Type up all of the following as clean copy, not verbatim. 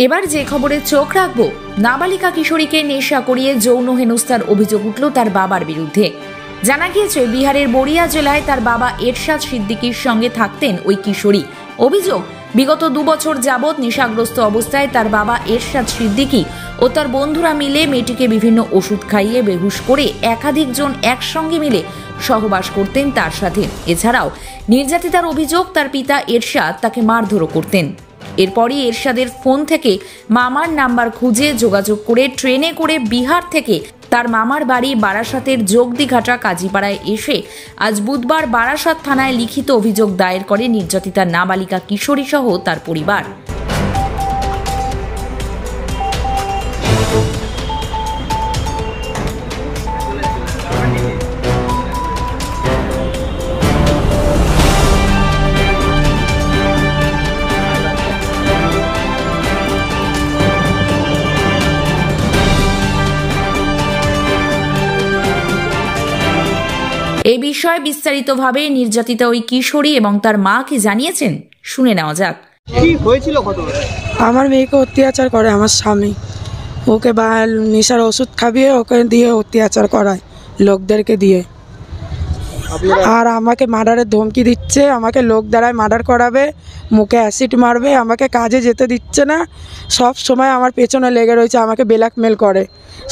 এবার যে খবরে চোখ রাখবো, নাবালিকা কিশোরীকে নেশা করিয়ে যৌন হেনস্থার অভিযোগ উঠল তার বাবার বিরুদ্ধে। জানা গিয়েছে বিহারের বড়িয়া জেলায় তার বাবা এরশাদ সিদ্দিকীর সঙ্গে থাকতেন ওই কিশোরী। অভিযোগ, বিগত 2 বছর যাবৎ নেশাগ্রস্ত অবস্থায় তার বাবা এরশাদ সিদ্দিকী ও তার বন্ধুরা মিলে মেয়েটিকে বিভিন্ন ওষুধ খাইয়ে বেহুশ করে একাধিক জন একসঙ্গে মিলে সহবাস করতেন তার সাথে। এছাড়াও নির্যাতিতার অভিযোগ, তার পিতা এরশাদ তাকে মারধরও করতেন। এরপরই এরশাদের ফোন থেকে মামার নাম্বার খুঁজে যোগাযোগ করে ট্রেনে করে বিহার থেকে তার মামার বাড়ি বারাসাতের যোগদিঘাটা কাজীপাড়ায় এসে আজ বুধবার বারাসাত থানায় লিখিত অভিযোগ দায়ের করে নির্যাতিতা নাবালিকা কিশোরী সহ তার পরিবার। এই বিষয়ে বিস্তারিতভাবে নির্যাতিতা ওই কিশোরী এবং তার মা কি জানিয়েছেন, শুনে নেওয়া যাক। কি হয়েছিল? আমার মেয়েকে অত্যাচার করে আমার স্বামী, ওকে নেশার ওষুধ খাবিয়ে ওকে দিয়ে অত্যাচার করায় লোকদেরকে দিয়ে, আর আমাকে মার্ডারের ধমকি দিচ্ছে, আমাকে লোক দ্বারায় মার্ডার করাবে, মুখে অ্যাসিড মারবে, আমাকে কাজে যেতে দিচ্ছে না, সব সময় আমার পেছনে লেগে রয়েছে, আমাকে ব্ল্যাকমেল করে,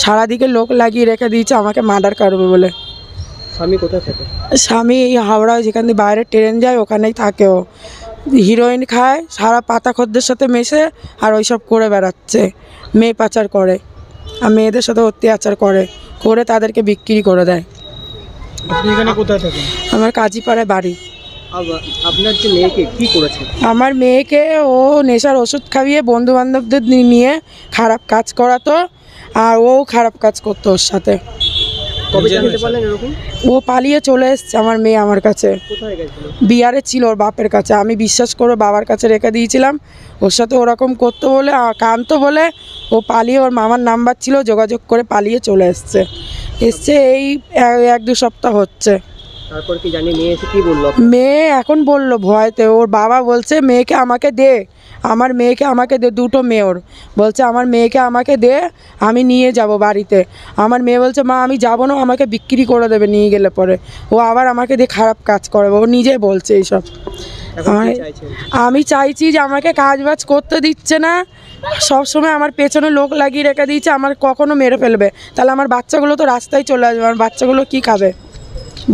সারাদিকে লোক লাগিয়ে রেখে দিয়েছে আমাকে মার্ডার করবে বলে। স্বামী কোথায় থাকে? স্বামী এই হাওড়ায় যেখান দিয়ে বাইরে ট্রেন যায় ওখানেই থাকে। ও হিরোইন খায়, সারা পাতা খদ্দের সাথে মেশে আর ওইসব করে বেড়াচ্ছে, মেয়ে পাচার করে আর মেয়েদের সাথে অত্যাচার করে তাদেরকে বিক্রি করে দেয়। আপনি এখানে কোথায় থাকেন? আমার কাজীপাড়ায় বাড়ি। আপনার যে মেয়েকে কি করেছে? আমার মেয়েকে ও নেশার ওষুধ খাইয়ে বন্ধু বান্ধবদের নিয়ে খারাপ কাজ করাতো, আর ও খারাপ কাজ করতো ওর সাথে। ও পালিয়ে চলে এসছে আমার মেয়ে আমার কাছে। বিহারে ছিল ওর বাপের কাছে, আমি বিশ্বাস করে বাবার কাছে রেখে দিয়েছিলাম। ওর সাথে ওরকম করতো বলে, কানতো বলে ও পালিয়ে, ওর মামার নাম্বার ছিল, যোগাযোগ করে পালিয়ে চলে এসছে। এই 1-2 সপ্তাহ হচ্ছে। তারপর কি জানি মেয়ে এসে কি বললো? মেয়ে এখন বললো ভয়তে, ওর বাবা বলছে মেয়েকে আমাকে দে, আমার মেয়েকে আমাকে দে, 2টো মেয়ে ওর বলছে আমার মেয়েকে আমাকে দে, আমি নিয়ে যাব বাড়িতে। আমার মেয়ে বলছে মা আমি যাবো না, আমাকে বিক্রি করে দেবে নিয়ে গেলে পরে, ও আবার আমাকে দিয়ে খারাপ কাজ করবে, ও নিজে বলছে এইসব। আমি চাইছি যে আমাকে কাজ বাজ করতে দিচ্ছে না, সব সময় আমার পেছনে লোক লাগিয়ে রেখে দিয়েছে, আমার কখনো মেরে ফেলবে, তাহলে আমার বাচ্চাগুলো তো রাস্তায় চলে আসবে, আমার বাচ্চাগুলো কি খাবে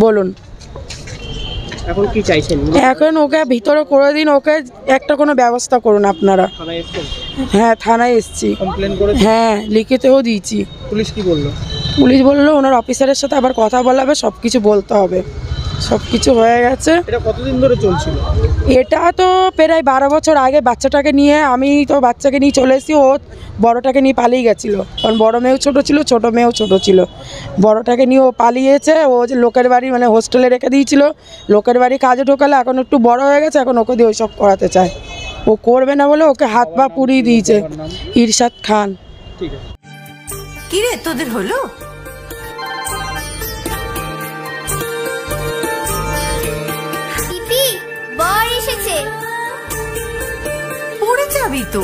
বলুন? এখন কি চাইছেন? এখন ওকে ভিতরে করে দিন, ওকে একটা কোনো ব্যবস্থা করুন আপনারা। হ্যাঁ থানায় এসেছি, হ্যাঁ লিখিতেও দিয়েছি। পুলিশ কি বললো? পুলিশ বললো ওনার অফিসারের সাথে আবার কথা বলাবে, সব কিছু বলতে হবে, সব কিছু হয়ে গেছে। এটা কতদিন ধরে চলছিল? এটা তো প্রায় 12 বছর আগে বাচ্চাটাকে নিয়ে, আমি তো বাচ্চাকে নিয়ে চলে এসেছি, ও বড়টাকে নিয়ে পালিয়ে গেছিলো, কারণ বড় মেয়েও ছোটো ছিল, ছোটো মেয়েও ছোটো ছিল। বড়টাকে নিয়ে ও পালিয়েছে, ও যে লোকের বাড়ি মানে হোস্টেলে রেখে দিয়েছিল, লোকের বাড়ি কাজে ঢোকালে, এখন একটু বড় হয়ে গেছে, এখন ওকে দিয়ে ওইসব করাতে চায়, ও করবে না বলে ওকে হাত পা পুড়িয়ে দিয়েছে। ইরশাদ খান। ঠিক আছে। কি রে তোদের হলো? পড়ে যাবি তো।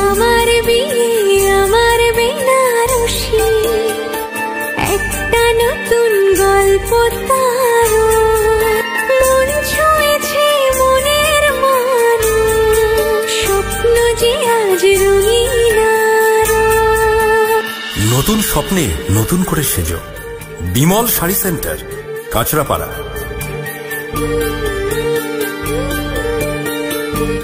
আমার বিয়ে আমার বেনারসি, একটা নতুন গল্প তার, মন ছুঁয়েছে মনের মানুষ, স্বপ্ন যে আজ রঙিন। নতুন স্বপ্নে নতুন করে সেজো, বিমল শাড়ি সেন্টার, কাঁচরাপাড়া।